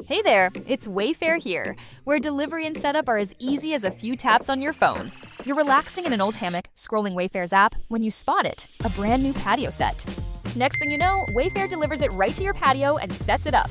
Hey there, it's Wayfair here, where delivery and setup are as easy as a few taps on your phone. You're relaxing in an old hammock, scrolling Wayfair's app, when you spot it, a brand new patio set. Next thing you know, Wayfair delivers it right to your patio and sets it up.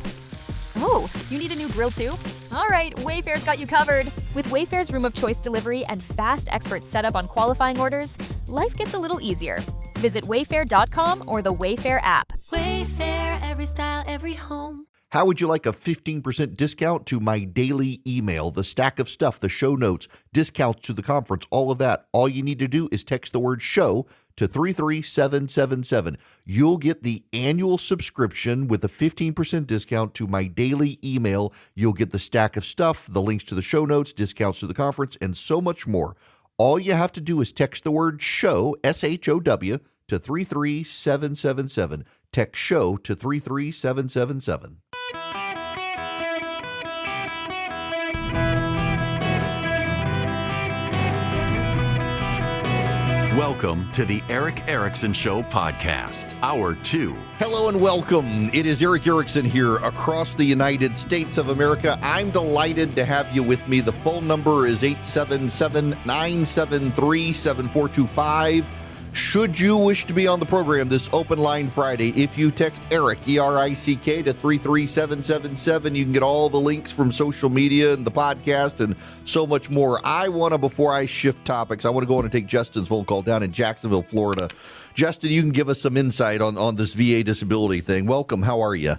Oh, you need a new grill too? All right, Wayfair's got you covered. With Wayfair's Room of Choice delivery and fast expert setup on qualifying orders, life gets a little easier. Visit wayfair.com or the Wayfair app. Wayfair, every style, every home. How would you like a 15% discount to my daily email, the stack of stuff, the show notes, discounts to the conference, all of that? All you need to do is text the word show to 33777. You'll get the annual subscription with a 15% discount to my daily email. You'll get the stack of stuff, the links to the show notes, discounts to the conference, and so much more. All you have to do is text the word show, S-H-O-W, to 33777. Text show to 33777. Welcome to the Eric Erickson Show podcast, Hour 2. Hello and welcome. It is Eric Erickson here across the United States of America. I'm delighted to have you with me. The phone number is 877-973-7425. Should you wish to be on the program this Open Line Friday, if you text Eric, E-R-I-C-K, to 33777, you can get all the links from social media and the podcast and so much more. Before I shift topics, I want to go on and take Justin's phone call down in Jacksonville, Florida. Justin, you can give us some insight on this VA disability thing. Welcome. How are you?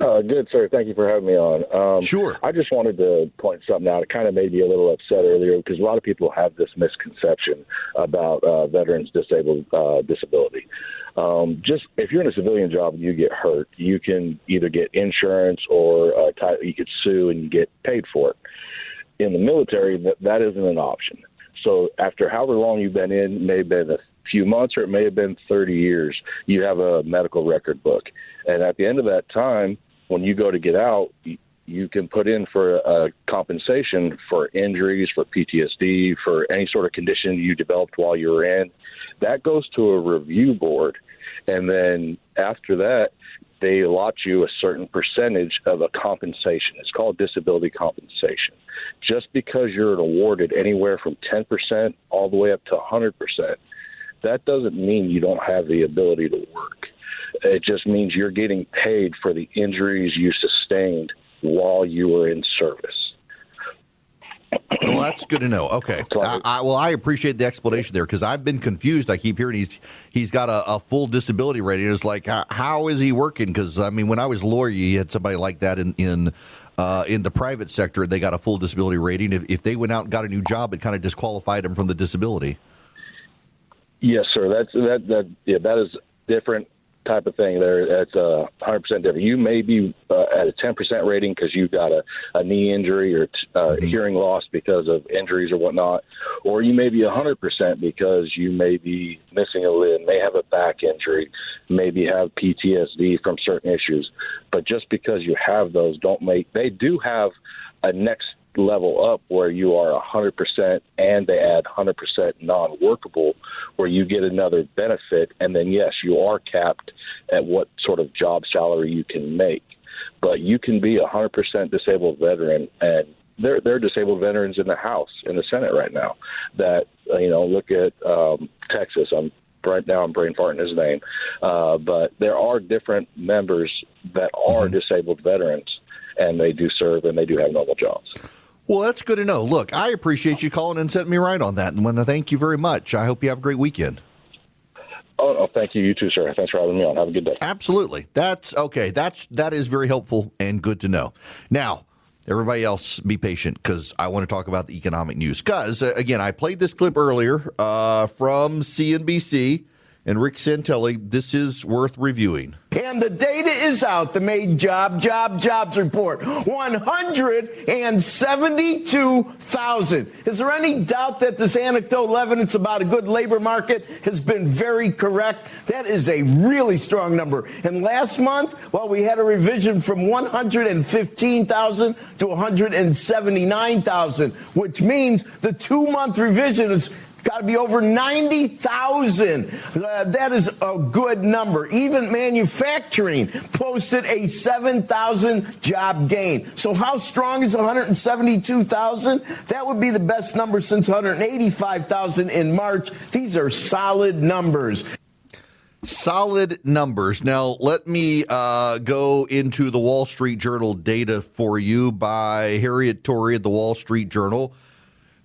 Good, sir. Thank you for having me on. Sure. I just wanted to point something out. It kind of made me a little upset earlier because a lot of people have this misconception about veterans' disability. Just if you're in a civilian job and you get hurt, you can either get insurance or you could sue and you get paid for it. In the military, that isn't an option. So after however long you've been in, it may have been a few months or it may have been 30 years, you have a medical record book. And at the end of that time, when you go to get out, you can put in for a compensation for injuries, for PTSD, for any sort of condition you developed while you were in. That goes to a review board. And then after that, they allot you a certain percentage of a compensation. It's called disability compensation. Just because you're awarded anywhere from 10% all the way up to 100%, that doesn't mean you don't have the ability to work. It just means you're getting paid for the injuries you sustained while you were in service. Well, that's good to know. Okay. I appreciate the explanation there because I've been confused. I keep hearing he's got a full disability rating. It's like, how is he working? Because, I mean, when I was a lawyer, you had somebody like that in the private sector. They got a full disability rating. If they went out and got a new job, it kind of disqualified them from the disability. Yes, sir. That is different type of thing there. That's 100% different. You may be at a 10% rating because you've got a knee injury or hearing loss because of injuries or whatnot, or you may be 100% because you may be missing a limb, may have a back injury, maybe have PTSD from certain issues. But just because you have those, they do have a next level up where you are 100% and they add 100% non-workable where you get another benefit, and then yes, you are capped at what sort of job salary you can make. But you can be 100% disabled veteran, and there are disabled veterans in the House, in the Senate right now that, look at Texas. Right now I'm brain farting his name. But there are different members that are disabled veterans, and they do serve and they do have normal jobs. Well, that's good to know. Look, I appreciate you calling and setting me right on that. And I want to thank you very much. I hope you have a great weekend. Oh, thank you. You too, sir. Thanks for having me on. Have a good day. Absolutely. That's okay. That is very helpful and good to know. Now, everybody else, be patient because I want to talk about the economic news. Because, again, I played this clip earlier from CNBC and Rick Santelli. This is worth reviewing. And the data is out, the May jobs report, 172,000. Is there any doubt that this anecdotal evidence about a good labor market has been very correct? That is a really strong number. And last month, we had a revision from 115,000 to 179,000, which means the 2-month revision is got to be over 90,000. That is a good number. Even manufacturing posted a 7,000 job gain. So how strong is 172,000? That would be the best number since 185,000 in March. These are solid numbers. Solid numbers. Now, let me go into the Wall Street Journal data for you by Harriet Torrey at the Wall Street Journal.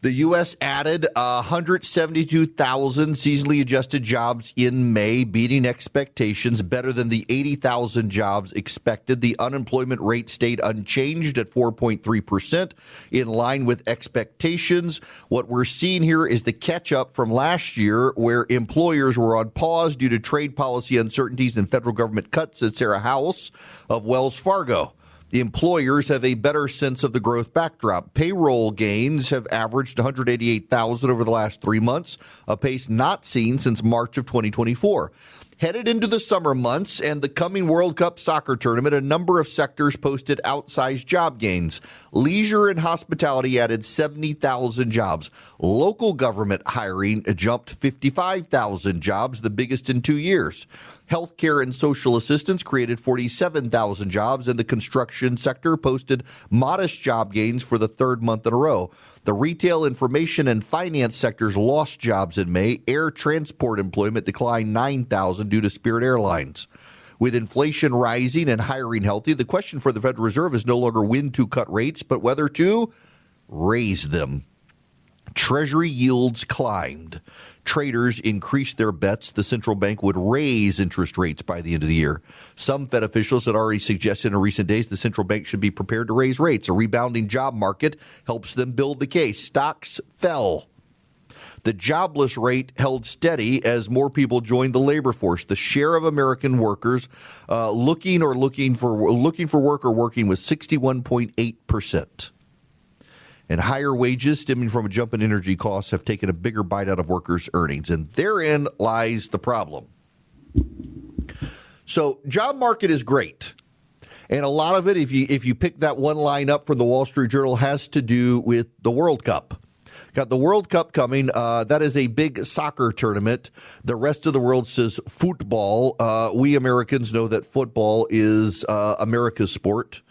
The U.S. added 172,000 seasonally adjusted jobs in May, beating expectations, better than the 80,000 jobs expected. The unemployment rate stayed unchanged at 4.3%, in line with expectations. What we're seeing here is the catch-up from last year, where employers were on pause due to trade policy uncertainties and federal government cuts, said Sarah Howells of Wells Fargo. The employers have a better sense of the growth backdrop. Payroll gains have averaged 188,000 over the last 3 months, a pace not seen since March of 2024. Headed into the summer months and the coming World Cup soccer tournament, a number of sectors posted outsized job gains. Leisure and hospitality added 70,000 jobs. Local government hiring jumped 55,000 jobs, the biggest in 2 years. Healthcare and social assistance created 47,000 jobs, and the construction sector posted modest job gains for the third month in a row. The retail, information, and finance sectors lost jobs in May. Air transport employment declined 9,000 due to Spirit Airlines. With inflation rising and hiring healthy, the question for the Federal Reserve is no longer when to cut rates, but whether to raise them. Treasury yields climbed. Traders increased their bets the central bank would raise interest rates by the end of the year. Some Fed officials had already suggested in recent days the central bank should be prepared to raise rates. A rebounding job market helps them build the case. Stocks fell. The jobless rate held steady as more people joined the labor force. The share of American workers looking for work or working was 61.8%. And higher wages stemming from a jump in energy costs have taken a bigger bite out of workers' earnings. And therein lies the problem. So job market is great. And a lot of it, if you pick that one line up from the Wall Street Journal, has to do with the World Cup. Got the World Cup coming. That is a big soccer tournament. The rest of the world says football. We Americans know that football is America's sport.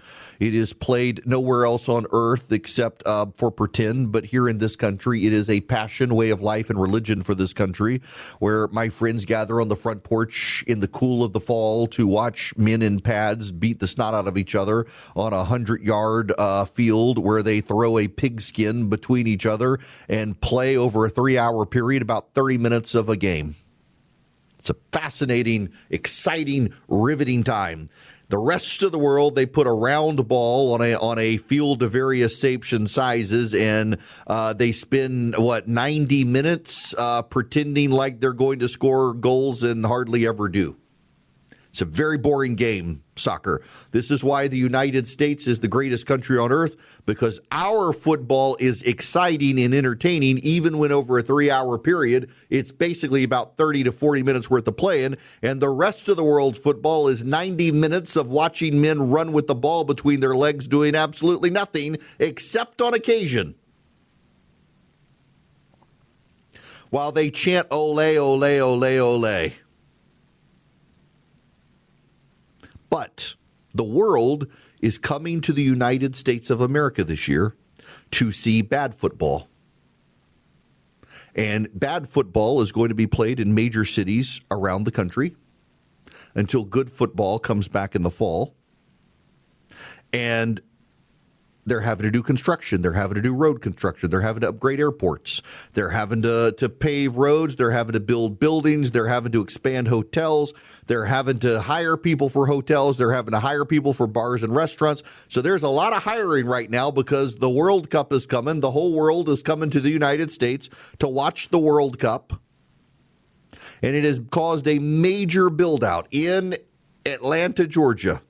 It is played nowhere else on earth except for pretend. But here in this country, it is a passion, way of life, and religion for this country, where my friends gather on the front porch in the cool of the fall to watch men in pads beat the snot out of each other on a 100-yard field where they throw a pigskin between each other and play over a 3-hour period, about 30 minutes of a game. It's a fascinating, exciting, riveting time. The rest of the world, they put a round ball on a field of various shapes and sizes, and they spend, 90 minutes pretending like they're going to score goals and hardly ever do. It's a very boring game, soccer. This is why the United States is the greatest country on earth, because our football is exciting and entertaining, even when over a 3-hour period, it's basically about 30 to 40 minutes worth of playing. And the rest of the world's football is 90 minutes of watching men run with the ball between their legs doing absolutely nothing, except on occasion, while they chant ole, ole, ole, ole. But the world is coming to the United States of America this year to see bad football. And bad football is going to be played in major cities around the country until good football comes back in the fall. And they're having to do construction. They're having to do road construction. They're having to upgrade airports. They're having to pave roads. They're having to build buildings. They're having to expand hotels. They're having to hire people for hotels. They're having to hire people for bars and restaurants. So there's a lot of hiring right now because the World Cup is coming. The whole world is coming to the United States to watch the World Cup. And it has caused a major build out in Atlanta, Georgia.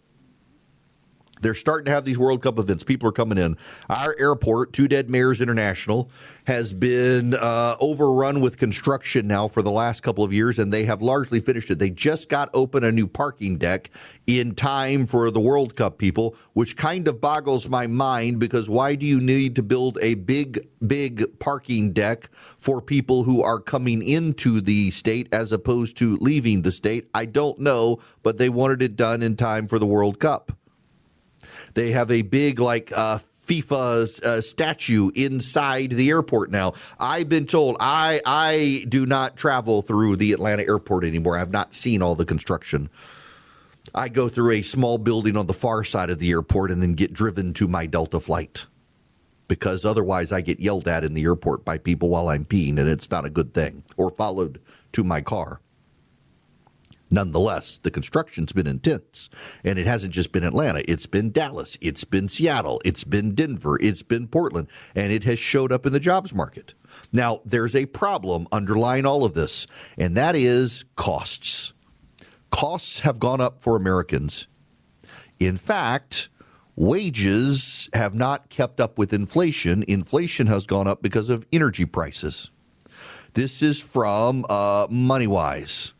They're starting to have these World Cup events. People are coming in. Our airport, Two Dead Mayors International, has been overrun with construction now for the last couple of years, and they have largely finished it. They just got open a new parking deck in time for the World Cup, people, which kind of boggles my mind, because why do you need to build a big parking deck for people who are coming into the state as opposed to leaving the state? I don't know, but they wanted it done in time for the World Cup. They have a big, FIFA statue inside the airport now. I've been told I do not travel through the Atlanta airport anymore. I've not seen all the construction. I go through a small building on the far side of the airport and then get driven to my Delta flight, because otherwise I get yelled at in the airport by people while I'm peeing, and it's not a good thing, or followed to my car. Nonetheless, the construction's been intense, and it hasn't just been Atlanta. It's been Dallas. It's been Seattle. It's been Denver. It's been Portland, and it has showed up in the jobs market. Now, there's a problem underlying all of this, and that is costs. Costs have gone up for Americans. In fact, wages have not kept up with inflation. Inflation has gone up because of energy prices. This is from MoneyWise.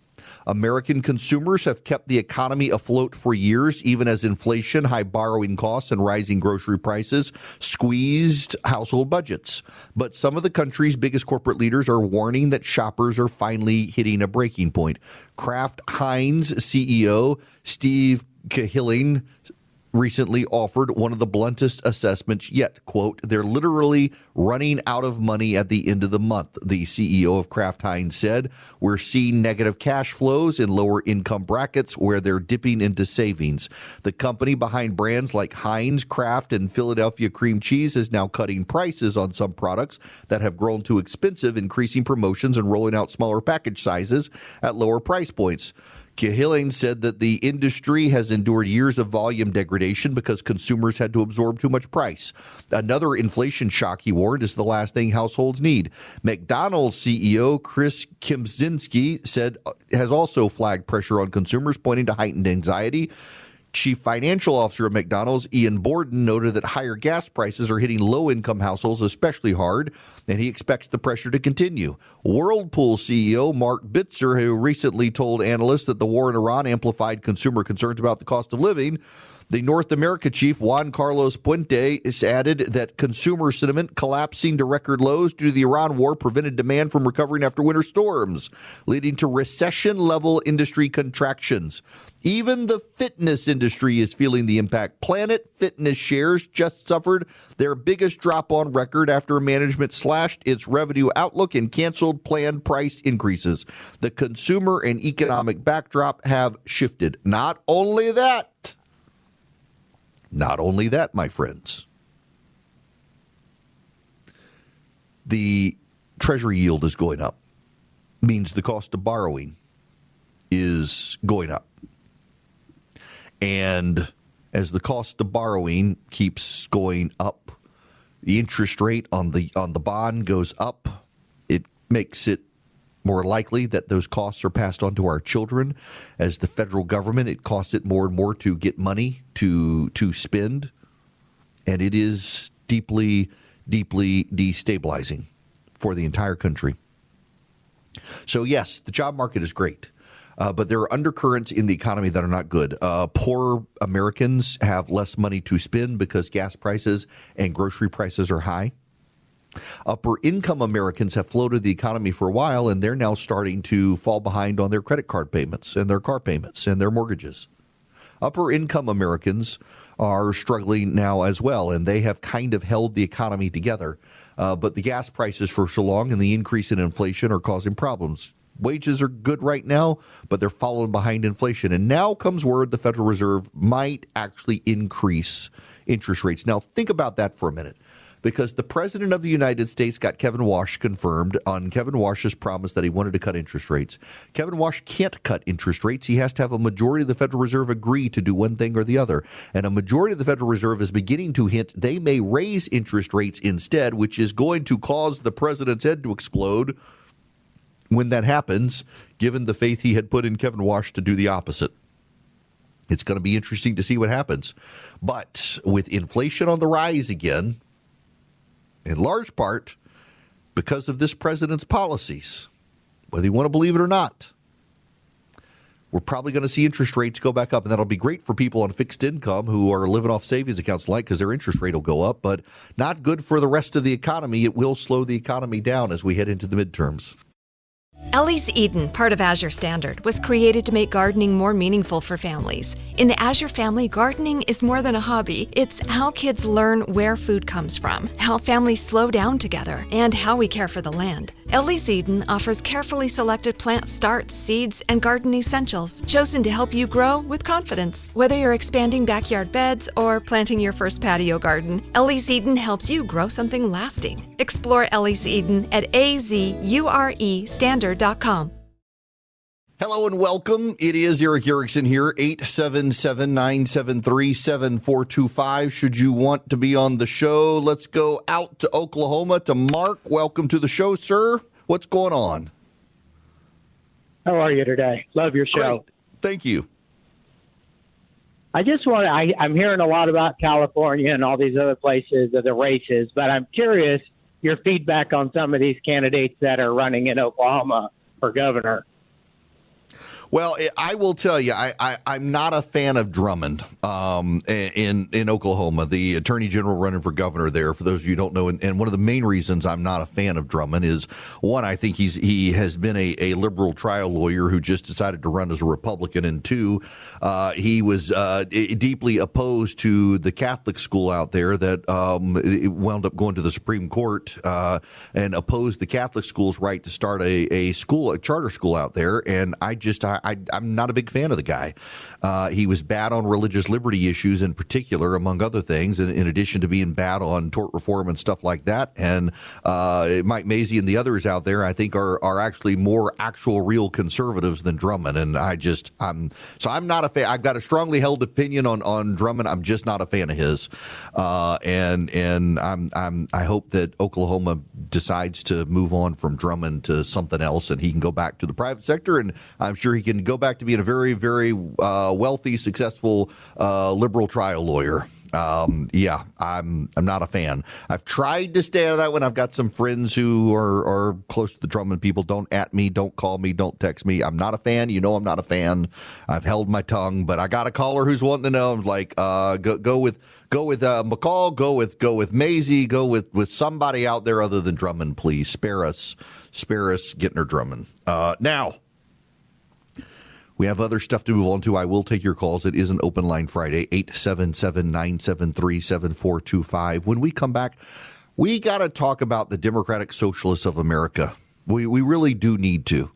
American consumers have kept the economy afloat for years, even as inflation, high borrowing costs, and rising grocery prices squeezed household budgets. But some of the country's biggest corporate leaders are warning that shoppers are finally hitting a breaking point. Kraft Heinz CEO Steve Cahilling recently offered one of the bluntest assessments yet. Quote, "They're literally running out of money at the end of the month," the CEO of Kraft Heinz said. "We're seeing negative cash flows in lower income brackets where they're dipping into savings." The company behind brands like Heinz, Kraft, and Philadelphia cream cheese is now cutting prices on some products that have grown too expensive, increasing promotions and rolling out smaller package sizes at lower price points. Cahilling said that the industry has endured years of volume degradation because consumers had to absorb too much price. Another inflation shock, he warned, is the last thing households need. McDonald's CEO Chris Kempczynski said has also flagged pressure on consumers, pointing to heightened anxiety. Chief Financial Officer of McDonald's, Ian Borden, noted that higher gas prices are hitting low-income households especially hard, and he expects the pressure to continue. Whirlpool CEO Mark Bitzer, who recently told analysts that the war in Iran amplified consumer concerns about the cost of living, the North America chief, Juan Carlos Puente, has added that consumer sentiment collapsing to record lows due to the Iran war prevented demand from recovering after winter storms, leading to recession-level industry contractions. Even the fitness industry is feeling the impact. Planet Fitness shares just suffered their biggest drop on record after management slashed its revenue outlook and canceled planned price increases. The consumer and economic backdrop have shifted. Not only that, my friends, the Treasury yield is going up. Means the cost of borrowing is going up. And as the cost of borrowing keeps going up, the interest rate on the bond goes up. It makes it more likely that those costs are passed on to our children. As the federal government, it costs it more and more to get money to spend. And it is deeply, deeply destabilizing for the entire country. So, yes, the job market is great. But there are undercurrents in the economy that are not good. Poor Americans have less money to spend because gas prices and grocery prices are high. Upper income Americans have floated the economy for a while, and they're now starting to fall behind on their credit card payments and their car payments and their mortgages. Upper income Americans are struggling now as well, and they have kind of held the economy together. But the gas prices for so long and the increase in inflation are causing problems. Wages are good right now, but they're following behind inflation. And now comes word the Federal Reserve might actually increase interest rates. Now, think about that for a minute, because the President of the United States got Kevin Walsh confirmed on Kevin Walsh's promise that he wanted to cut interest rates. Kevin Walsh can't cut interest rates. He has to have a majority of the Federal Reserve agree to do one thing or the other. And a majority of the Federal Reserve is beginning to hint they may raise interest rates instead, which is going to cause the president's head to explode when that happens, given the faith he had put in Kevin Walsh to do the opposite. It's going to be interesting to see what happens. But with inflation on the rise again, in large part because of this president's policies, whether you want to believe it or not, we're probably going to see interest rates go back up. And that'll be great for people on fixed income who are living off savings accounts because their interest rate will go up, but not good for the rest of the economy. It will slow the economy down as we head into the midterms. Ellie's Eden, part of Azure Standard, was created to make gardening more meaningful for families. In the Azure family, gardening is more than a hobby. It's how kids learn where food comes from, how families slow down together, and how we care for the land. Ellie's Eden offers carefully selected plant starts, seeds, and garden essentials chosen to help you grow with confidence. Whether you're expanding backyard beds or planting your first patio garden, Ellie's Eden helps you grow something lasting. Explore Ellie's Eden at azurestandard.com. Hello and welcome. It is Eric Erickson here, 877-973-7425. Should you want to be on the show, let's go out to Oklahoma to Mark. Welcome to the show, sir. What's going on? How are you today? Love your show. Great. Thank you. I just want to, I'm hearing a lot about California and all these other places of the races, but I'm curious your feedback on some of these candidates that are running in Oklahoma for governor. Well, I will tell you, I'm not a fan of Drummond in Oklahoma, the attorney general running for governor there, for those of you who don't know. And one of the main reasons I'm not a fan of Drummond is, one, I think he has been a liberal trial lawyer who just decided to run as a Republican. And two, he was deeply opposed to the Catholic school out there that wound up going to the Supreme Court and opposed the Catholic school's right to start a charter school out there. And I'm not a big fan of the guy. He was bad on religious liberty issues in particular, among other things, in addition to being bad on tort reform and stuff like that. And Mike Mazzei and the others out there, I think, are actually more actual real conservatives than Drummond. And I'm not a fan. I've got a strongly held opinion on Drummond. I'm just not a fan of his. And I hope that Oklahoma decides to move on from Drummond to something else, and he can go back to the private sector. And I'm sure he can go back to being a very, very wealthy, successful liberal trial lawyer. I'm not a fan. I've tried to stay out of that one. I've got some friends who are close to the Drummond people. Don't at me, don't call me, don't text me. I'm not a fan. You know I'm not a fan. I've held my tongue, but I got a caller who's wanting to know. I'm like, go with McCall, go with Mazzei, go with somebody out there other than Drummond, please. Spare us getting her Drummond. Now, we have other stuff to move on to. I will take your calls. It is an open line Friday, 877-973-7425. When we come back, we got to talk about the Democratic Socialists of America. We really do need to.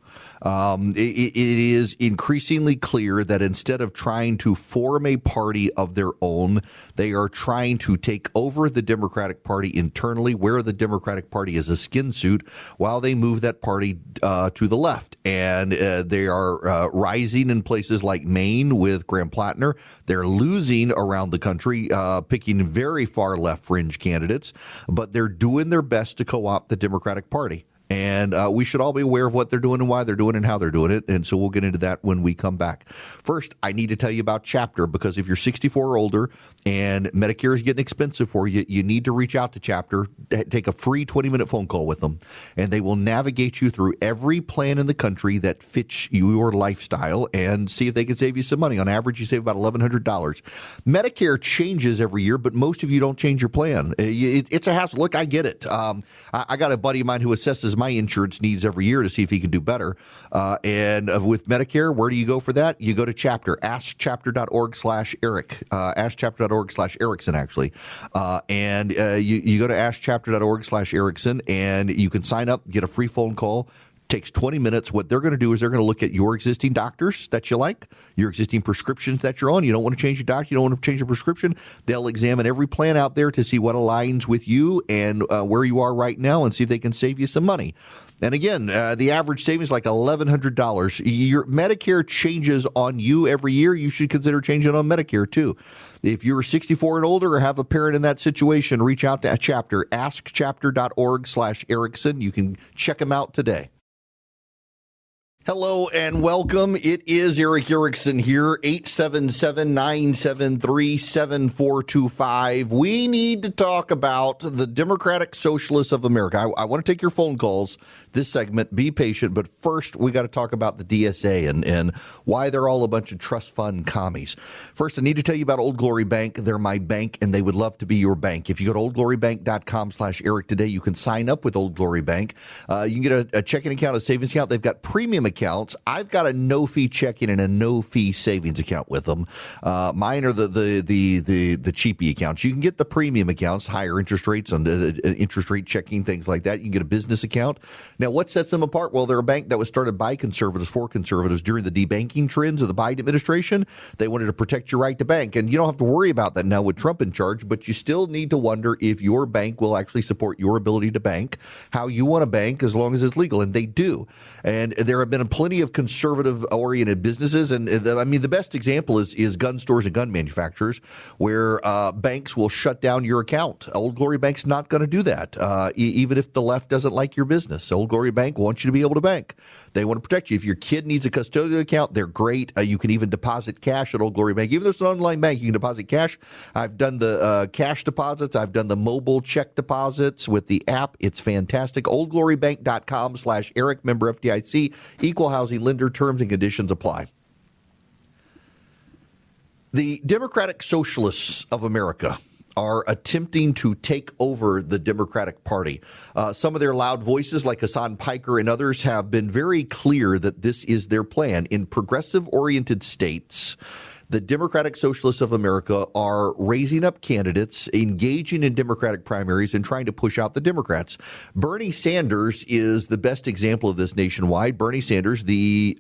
It is increasingly clear that instead of trying to form a party of their own, they are trying to take over the Democratic Party internally, where the Democratic Party is a skin suit, while they move that party to the left. And they are rising in places like Maine with Graham Plattner. They're losing around the country, picking very far left fringe candidates, but they're doing their best to co-opt the Democratic Party. And we should all be aware of what they're doing and why they're doing it and how they're doing it. And so we'll get into that when we come back. First, I need to tell you about Chapter, because if you're 64 or older and Medicare is getting expensive for you, you need to reach out to Chapter. Take a free 20-minute phone call with them, and they will navigate you through every plan in the country that fits your lifestyle and see if they can save you some money. On average, you save about $1,100. Medicare changes every year, but most of you don't change your plan. It's a hassle. Look, I get it. I got a buddy of mine who assesses my insurance needs every year to see if he can do better. And with Medicare, where do you go for that? You go to Chapter, askchapter.org/Eric, askchapter.org/Erickson, actually. And you go to askchapter.org/Erickson, and you can sign up, get a free phone call. Takes 20 minutes. What they're going to do is they're going to look at your existing doctors that you like, your existing prescriptions that you're on. You don't want to change your doctor. You don't want to change your prescription. They'll examine every plan out there to see what aligns with you and where you are right now, and see if they can save you some money. And again, the average savings is like $1,100. Your Medicare changes on you every year. You should consider changing on Medicare too. If you're 64 and older or have a parent in that situation, reach out to Chapter, askchapter.org/Erickson. You can check them out today. Hello and welcome. It is Eric Erickson here, 877-973-7425. We need to talk about the Democratic Socialists of America. I want to take your phone calls this segment. Be patient. But first, we got to talk about the DSA and why they're all a bunch of trust fund commies. First, I need to tell you about Old Glory Bank. They're my bank, and they would love to be your bank. If you go to oldglorybank.com/Eric today, you can sign up with Old Glory Bank. You can get a checking account, a savings account. They've got premium accounts. I've got a no-fee checking and a no-fee savings account with them. Mine are the cheapy accounts. You can get the premium accounts, higher interest rates on the interest rate checking, things like that. You can get a business account. Now, what sets them apart? Well, they're a bank that was started by conservatives for conservatives during the debanking trends of the Biden administration. They wanted to protect your right to bank, and you don't have to worry about that now with Trump in charge, but you still need to wonder if your bank will actually support your ability to bank, how you want to bank as long as it's legal, and they do. And there have been plenty of conservative-oriented businesses, and I mean, the best example is gun stores and gun manufacturers, where banks will shut down your account. Old Glory Bank's not going to do that, even if the left doesn't like your business. Old Glory Bank wants you to be able to bank. They want to protect you. If your kid needs a custodial account, they're great. You can even deposit cash at Old Glory Bank. Even though it's an online bank, you can deposit cash. I've done the cash deposits. I've done the mobile check deposits with the app. It's fantastic. oldglorybank.com/Eric, member FDIC, equal housing lender. Terms and conditions apply. The Democratic Socialists of America are attempting to take over the Democratic Party. Some of their loud voices, like Hassan Piker and others, have been very clear that this is their plan. In progressive-oriented states, the Democratic Socialists of America are raising up candidates, engaging in Democratic primaries, and trying to push out the Democrats. Bernie Sanders is the best example of this nationwide. Bernie Sanders, the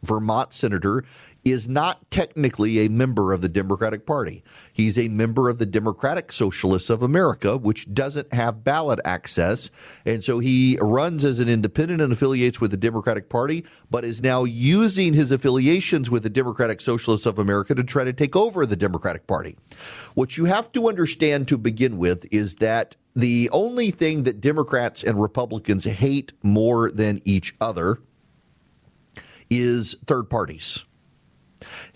Vermont senator, is not technically a member of the Democratic Party. He's a member of the Democratic Socialists of America, which doesn't have ballot access. And so he runs as an independent and affiliates with the Democratic Party, but is now using his affiliations with the Democratic Socialists of America to try to take over the Democratic Party. What you have to understand to begin with is that the only thing that Democrats and Republicans hate more than each other is third parties.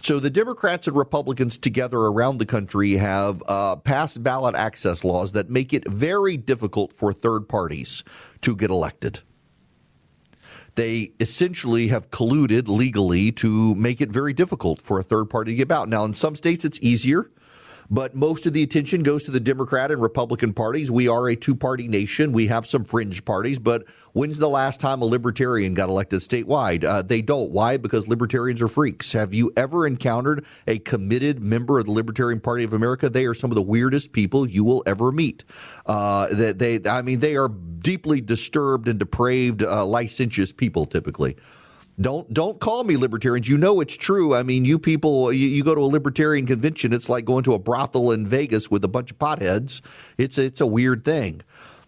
So the Democrats and Republicans together around the country have passed ballot access laws that make it very difficult for third parties to get elected. They essentially have colluded legally to make it very difficult for a third party to get out. Now, in some states, it's easier. But most of the attention goes to the Democrat and Republican parties. We are a two-party nation. We have some fringe parties. But when's the last time a libertarian got elected statewide? They don't. Why? Because libertarians are freaks. Have you ever encountered a committed member of the Libertarian Party of America? They are some of the weirdest people you will ever meet. They are deeply disturbed and depraved, licentious people typically. Don't call me libertarians. You know it's true. I mean, you people, you go to a libertarian convention, it's like going to a brothel in Vegas with a bunch of potheads. It's a weird thing.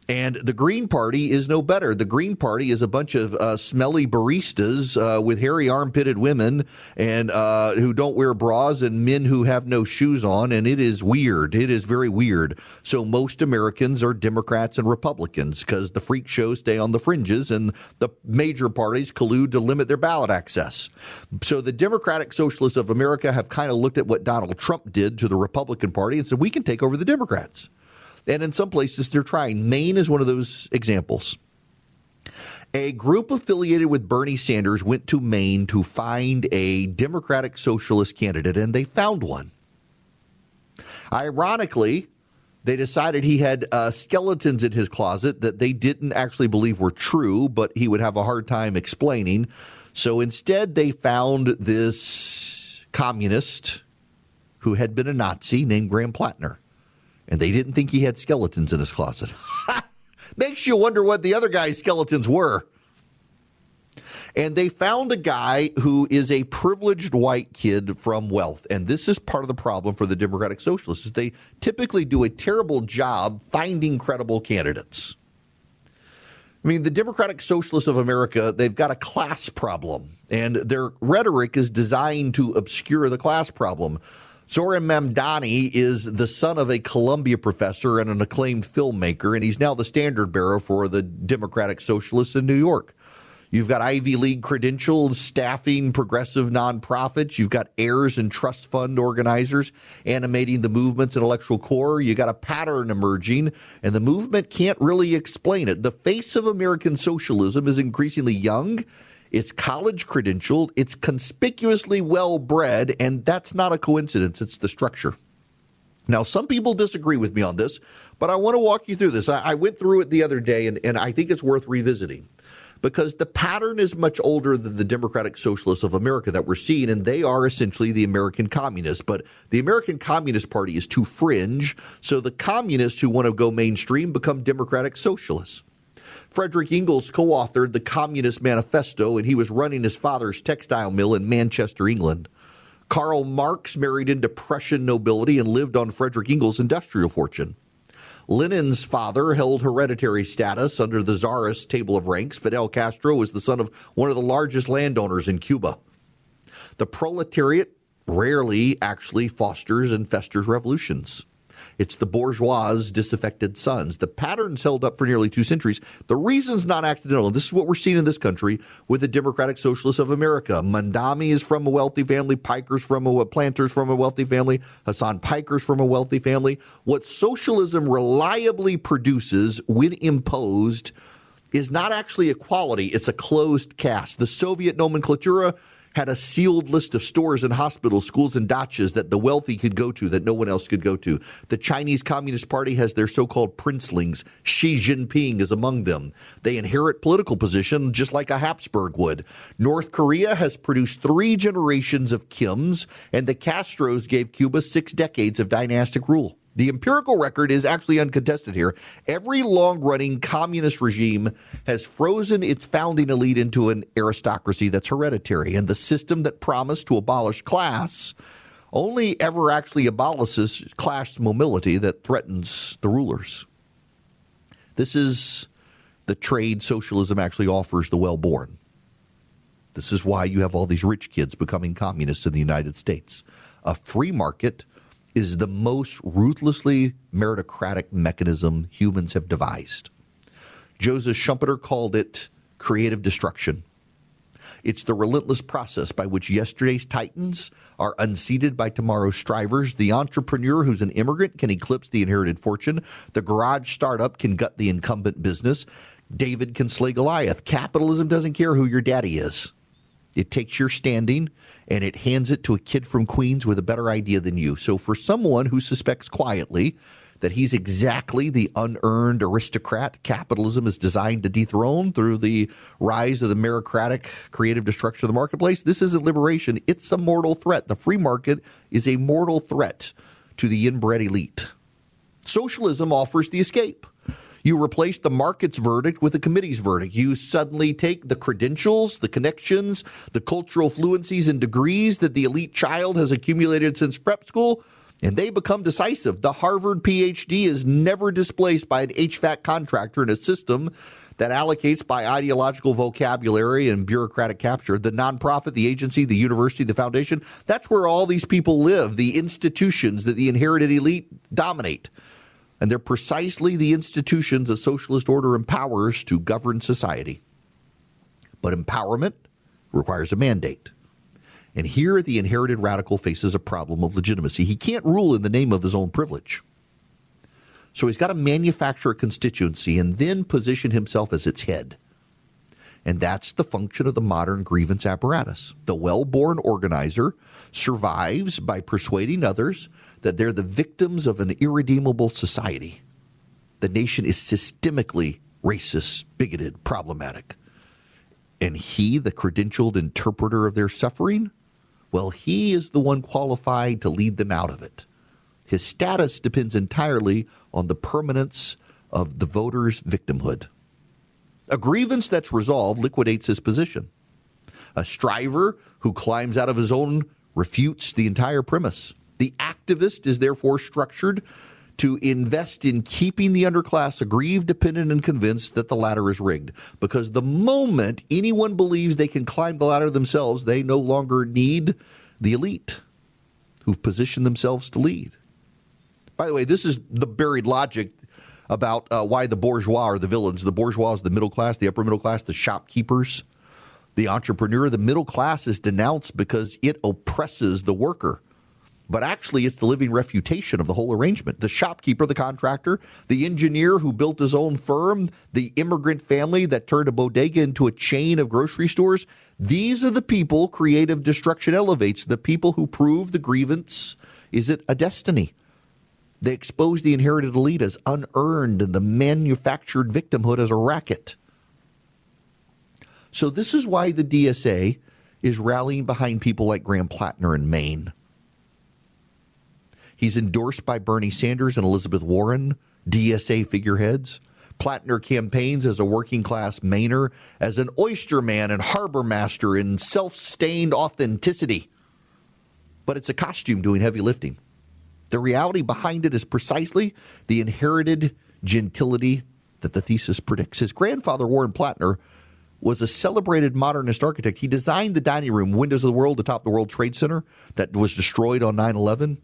And the Green Party is no better. The Green Party is a bunch of smelly baristas with hairy armpitted women and who don't wear bras and men who have no shoes on. And it is weird. It is very weird. So most Americans are Democrats and Republicans because the freak shows stay on the fringes and the major parties collude to limit their ballot access. So the Democratic Socialists of America have kind of looked at what Donald Trump did to the Republican Party and said, we can take over the Democrats. And in some places, they're trying. Maine is one of those examples. A group affiliated with Bernie Sanders went to Maine to find a Democratic Socialist candidate, and they found one. Ironically, they decided he had skeletons in his closet that they didn't actually believe were true, but he would have a hard time explaining. So instead, they found this communist who had been a Nazi named Graham Plattner. And they didn't think he had skeletons in his closet. Makes you wonder what the other guy's skeletons were. And they found a guy who is a privileged white kid from wealth. And this is part of the problem for the Democratic Socialists, is they typically do a terrible job finding credible candidates. I mean, the Democratic Socialists of America, they've got a class problem. And their rhetoric is designed to obscure the class problem. Zoran Mamdani is the son of a Columbia professor and an acclaimed filmmaker, and he's now the standard bearer for the Democratic Socialists in New York. You've got Ivy League credentialed, staffing progressive nonprofits. You've got heirs and trust fund organizers animating the movement's intellectual core. You got a pattern emerging, and the movement can't really explain it. The face of American socialism is increasingly young. It's college credentialed. It's conspicuously well-bred, and that's not a coincidence. It's the structure. Now, some people disagree with me on this, but I want to walk you through this. I went through it the other day, and I think it's worth revisiting. Because the pattern is much older than the Democratic Socialists of America that we're seeing, and they are essentially the American communists. But the American Communist Party is too fringe, so the communists who want to go mainstream become Democratic Socialists. Frederick Engels co-authored the Communist Manifesto, and he was running his father's textile mill in Manchester, England. Karl Marx married into Prussian nobility and lived on Frederick Engels' industrial fortune. Lenin's father held hereditary status under the Tsarist table of ranks. Fidel Castro was the son of one of the largest landowners in Cuba. The proletariat rarely actually fosters and festers revolutions. It's the bourgeois' disaffected sons. The pattern's held up for nearly 2 centuries. The reason's not accidental. This is what we're seeing in this country with the Democratic Socialists of America. Mandami is from a wealthy family. Piker's Planter's from a wealthy family. Hassan Piker's from a wealthy family. What socialism reliably produces when imposed is not actually equality. It's a closed caste. The Soviet nomenclatura had a sealed list of stores and hospitals, schools, and dachas that the wealthy could go to that no one else could go to. The Chinese Communist Party has their so-called princelings. Xi Jinping is among them. They inherit political position just like a Habsburg would. North Korea has produced 3 generations of Kims, and the Castros gave Cuba 6 decades of dynastic rule. The empirical record is actually uncontested here. Every long-running communist regime has frozen its founding elite into an aristocracy that's hereditary, and the system that promised to abolish class only ever actually abolishes class mobility that threatens the rulers. This is the trade socialism actually offers the well-born. This is why you have all these rich kids becoming communists in the United States. A free market is the most ruthlessly meritocratic mechanism humans have devised. Joseph Schumpeter called it creative destruction. It's the relentless process by which yesterday's titans are unseated by tomorrow's strivers. The entrepreneur who's an immigrant can eclipse the inherited fortune. The garage startup can gut the incumbent business. David can slay Goliath. Capitalism doesn't care who your daddy is. It takes your standing and it hands it to a kid from Queens with a better idea than you. So for someone who suspects quietly that he's exactly the unearned aristocrat capitalism is designed to dethrone through the rise of the meritocratic creative destruction of the marketplace, this isn't liberation. It's a mortal threat. The free market is a mortal threat to the inbred elite. Socialism offers the escape. You replace the market's verdict with the committee's verdict. You suddenly take the credentials, the connections, the cultural fluencies and degrees that the elite child has accumulated since prep school, and they become decisive. The Harvard PhD is never displaced by an HVAC contractor in a system that allocates by ideological vocabulary and bureaucratic capture. The nonprofit, the agency, the university, the foundation, that's where all these people live, the institutions that the inherited elite dominate. And they're precisely the institutions a socialist order empowers to govern society. But empowerment requires a mandate. And here the inherited radical faces a problem of legitimacy. He can't rule in the name of his own privilege. So he's got to manufacture a constituency and then position himself as its head. And that's the function of the modern grievance apparatus. The well-born organizer survives by persuading others that they're the victims of an irredeemable society. The nation is systemically racist, bigoted, problematic. And he, the credentialed interpreter of their suffering, well, he is the one qualified to lead them out of it. His status depends entirely on the permanence of the voter's victimhood. A grievance that's resolved liquidates his position. A striver who climbs out of his own refutes the entire premise. The activist is therefore structured to invest in keeping the underclass aggrieved, dependent, and convinced that the ladder is rigged. Because the moment anyone believes they can climb the ladder themselves, they no longer need the elite who've positioned themselves to lead. By the way, this is the buried logic about why the bourgeois are the villains. The bourgeois is the middle class, the upper middle class, the shopkeepers. The entrepreneur, the middle class, is denounced because it oppresses the worker. But actually, it's the living refutation of the whole arrangement. The shopkeeper, the contractor, the engineer who built his own firm, the immigrant family that turned a bodega into a chain of grocery stores. These are the people creative destruction elevates, the people who prove the grievance is it a destiny. They expose the inherited elite as unearned and the manufactured victimhood as a racket. So this is why the DSA is rallying behind people like Graham Plattner in Maine. He's endorsed by Bernie Sanders and Elizabeth Warren, DSA figureheads. Plattner campaigns as a working-class Mainer, as an oysterman and harbor master in self-stained authenticity. But it's a costume doing heavy lifting. The reality behind it is precisely the inherited gentility that the thesis predicts. His grandfather, Warren Plattner, was a celebrated modernist architect. He designed the dining room, Windows of the World, atop the World Trade Center that was destroyed on 9/11.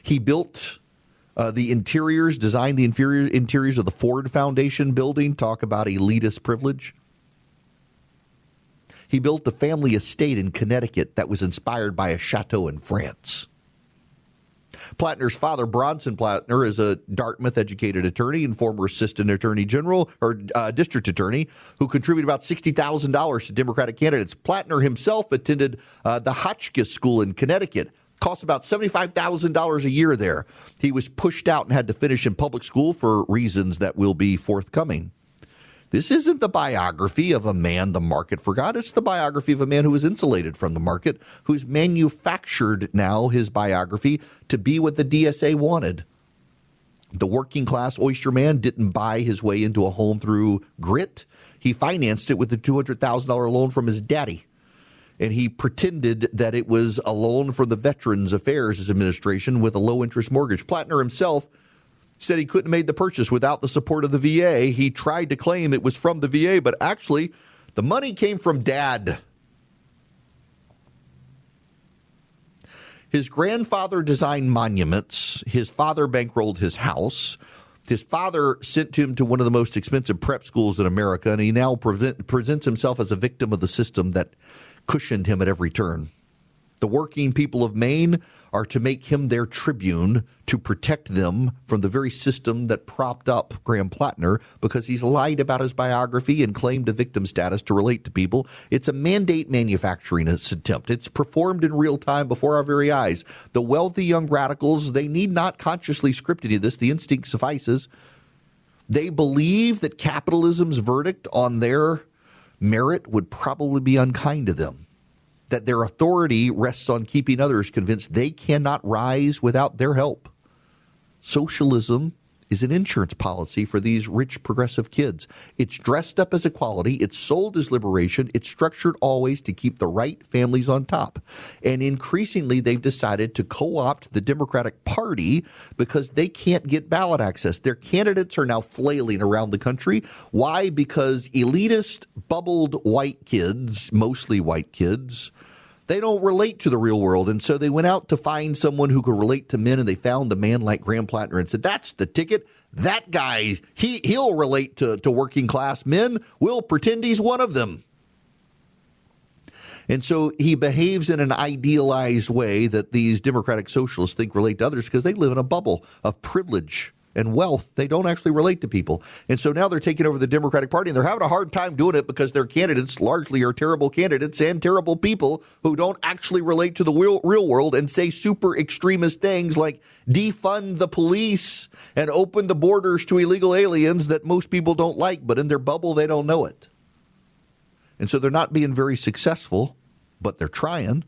He built the interiors, designed the interiors of the Ford Foundation building. Talk about elitist privilege. He built the family estate in Connecticut that was inspired by a chateau in France. Plattner's father, Bronson Plattner, is a Dartmouth-educated attorney and former assistant attorney general or district attorney who contributed about $60,000 to Democratic candidates. Plattner himself attended the Hotchkiss School in Connecticut. Cost about $75,000 a year there. He was pushed out and had to finish in public school for reasons that will be forthcoming. This isn't the biography of a man the market forgot. It's the biography of a man who was insulated from the market, who's manufactured now his biography to be what the DSA wanted. The working class oysterman didn't buy his way into a home through grit. He financed it with a $200,000 loan from his daddy. And he pretended that it was a loan from the Veterans Affairs Administration with a low-interest mortgage. Plattner himself said he couldn't have made the purchase without the support of the VA. He tried to claim it was from the VA, but actually the money came from Dad. His grandfather designed monuments. His father bankrolled his house. His father sent him to one of the most expensive prep schools in America, and he now presents himself as a victim of the system that cushioned him at every turn. The working people of Maine are to make him their tribune to protect them from the very system that propped up Graham Plattner because he's lied about his biography and claimed a victim status to relate to people. It's a mandate manufacturing attempt. It's performed in real time before our very eyes. The wealthy young radicals, they need not consciously script any of this. The instinct suffices. They believe that capitalism's verdict on their merit would probably be unkind to them, that their authority rests on keeping others convinced they cannot rise without their help. Socialism is an insurance policy for these rich progressive kids. It's dressed up as equality. It's sold as liberation. It's structured always to keep the right families on top. And increasingly, they've decided to co-opt the Democratic Party because they can't get ballot access. Their candidates are now flailing around the country. Why? Because elitist, bubbled white kids, mostly white kids, they don't relate to the real world. And so they went out to find someone who could relate to men, and they found a man like Graham Plattner and said, that's the ticket. That guy, he'll relate to working class men. We'll pretend he's one of them. And so he behaves in an idealized way that these democratic socialists think relate to others because they live in a bubble of privilege and wealth. They don't actually relate to people. And so now they're taking over the Democratic Party, and they're having a hard time doing it because their candidates largely are terrible candidates and terrible people who don't actually relate to the real world and say super extremist things like defund the police and open the borders to illegal aliens that most people don't like, but in their bubble, they don't know it. And so they're not being very successful, but they're trying.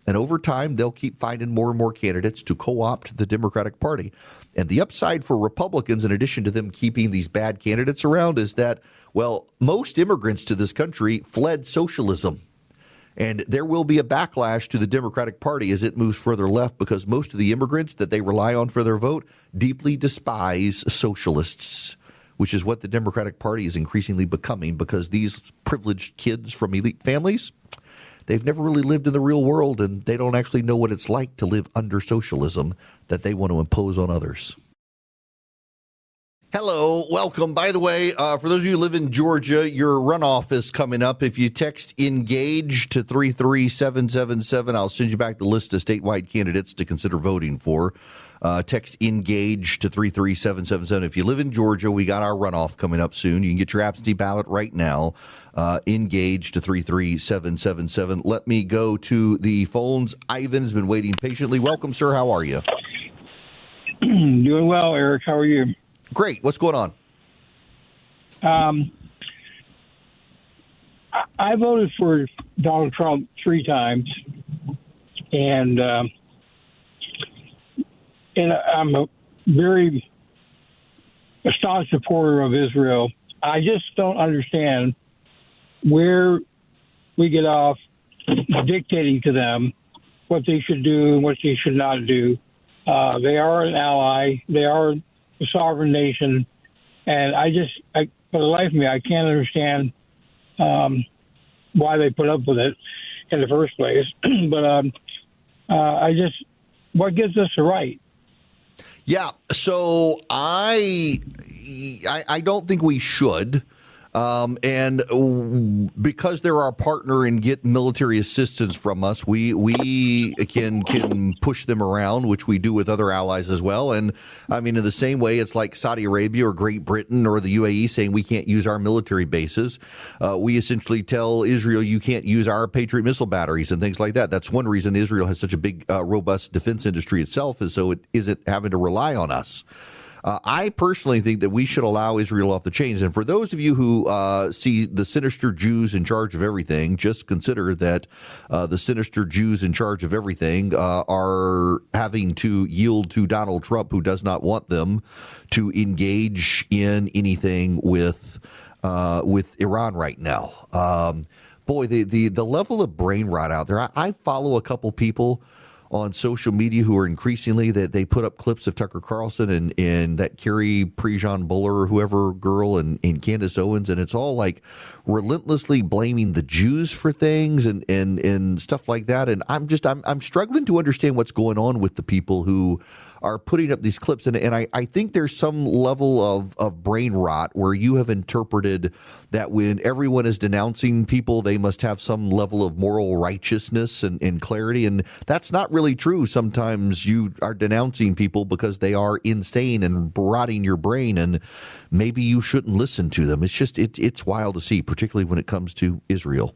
And over time, they'll keep finding more and more candidates to co-opt the Democratic Party. And the upside for Republicans, in addition to them keeping these bad candidates around, is that, well, most immigrants to this country fled socialism. And there will be a backlash to the Democratic Party as it moves further left because most of the immigrants that they rely on for their vote deeply despise socialists, which is what the Democratic Party is increasingly becoming because these privileged kids from elite families, they've never really lived in the real world, and they don't actually know what it's like to live under socialism that they want to impose on others. Hello, welcome. By the way, for those of you who live in Georgia, your runoff is coming up. If you text ENGAGE to 33777, I'll send you back the list of statewide candidates to consider voting for. Text ENGAGE to 33777. If you live in Georgia, we got our runoff coming up soon. You can get your absentee ballot right now. ENGAGE to 33777. Let me go to the phones. Ivan has been waiting patiently. Welcome, sir. How are you? Doing well, Eric. How are you? Great. What's going on? I voted for Donald Trump 3 times, and I'm a very staunch supporter of Israel. I just don't understand where we get off dictating to them what they should do and what they should not do. They are an ally. They are a sovereign nation. And for the life of me, I can't understand why they put up with it in the first place. But what gives us the right? Yeah, so I don't think we should. And because they're our partner and get military assistance from us, we can push them around, which we do with other allies as well. And I mean, in the same way, it's like Saudi Arabia or Great Britain or the UAE saying we can't use our military bases. We essentially tell Israel you can't use our Patriot missile batteries and things like that. That's one reason Israel has such a big, robust defense industry itself, is so it isn't having to rely on us. I personally think that we should allow Israel off the chains. And for those of you who see the sinister Jews in charge of everything, just consider that the sinister Jews in charge of everything are having to yield to Donald Trump, who does not want them to engage in anything with Iran right now. Boy, the level of brain rot out there. I follow a couple people on social media who are increasingly that they put up clips of Tucker Carlson and that Carrie Prejean Buller or whoever girl and Candace Owens, and it's all like relentlessly blaming the Jews for things and stuff like that. And I'm struggling to understand what's going on with the people who are putting up these clips. And I think there's some level of brain rot where you have interpreted that when everyone is denouncing people, they must have some level of moral righteousness and clarity. And that's not really true. Sometimes you are denouncing people because they are insane and rotting your brain, and maybe you shouldn't listen to them. It's just, it's wild to see, particularly when it comes to Israel.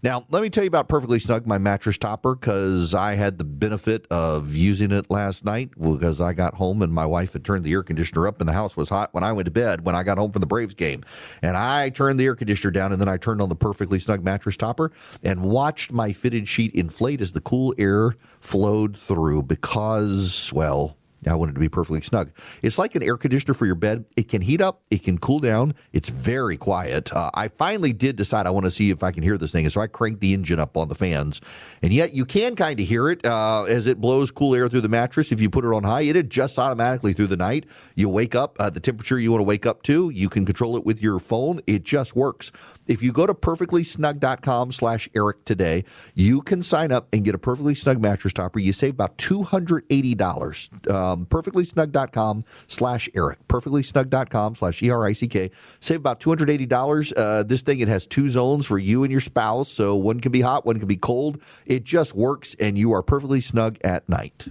Now, let me tell you about Perfectly Snug, my mattress topper, because I had the benefit of using it last night because I got home and my wife had turned the air conditioner up and the house was hot when I went to bed when I got home from the Braves game. And I turned the air conditioner down and then I turned on the Perfectly Snug mattress topper and watched my fitted sheet inflate as the cool air flowed through because, well, I wanted to be perfectly snug. It's like an air conditioner for your bed. It can heat up. It can cool down. It's very quiet. I finally did decide I want to see if I can hear this thing. And so I cranked the engine up on the fans. And yet you can kind of hear it as it blows cool air through the mattress. If you put it on high, it adjusts automatically through the night. You wake up, the temperature you want to wake up to. You can control it with your phone. It just works. If you go to perfectlysnug.com/Eric today, you can sign up and get a Perfectly Snug mattress topper. You save about $280. Perfectlysnug.com/Eric. Perfectlysnug.com/ERICK. Save about $280. This thing, it has 2 zones for you and your spouse. So one can be hot, one can be cold. It just works, and you are perfectly snug at night.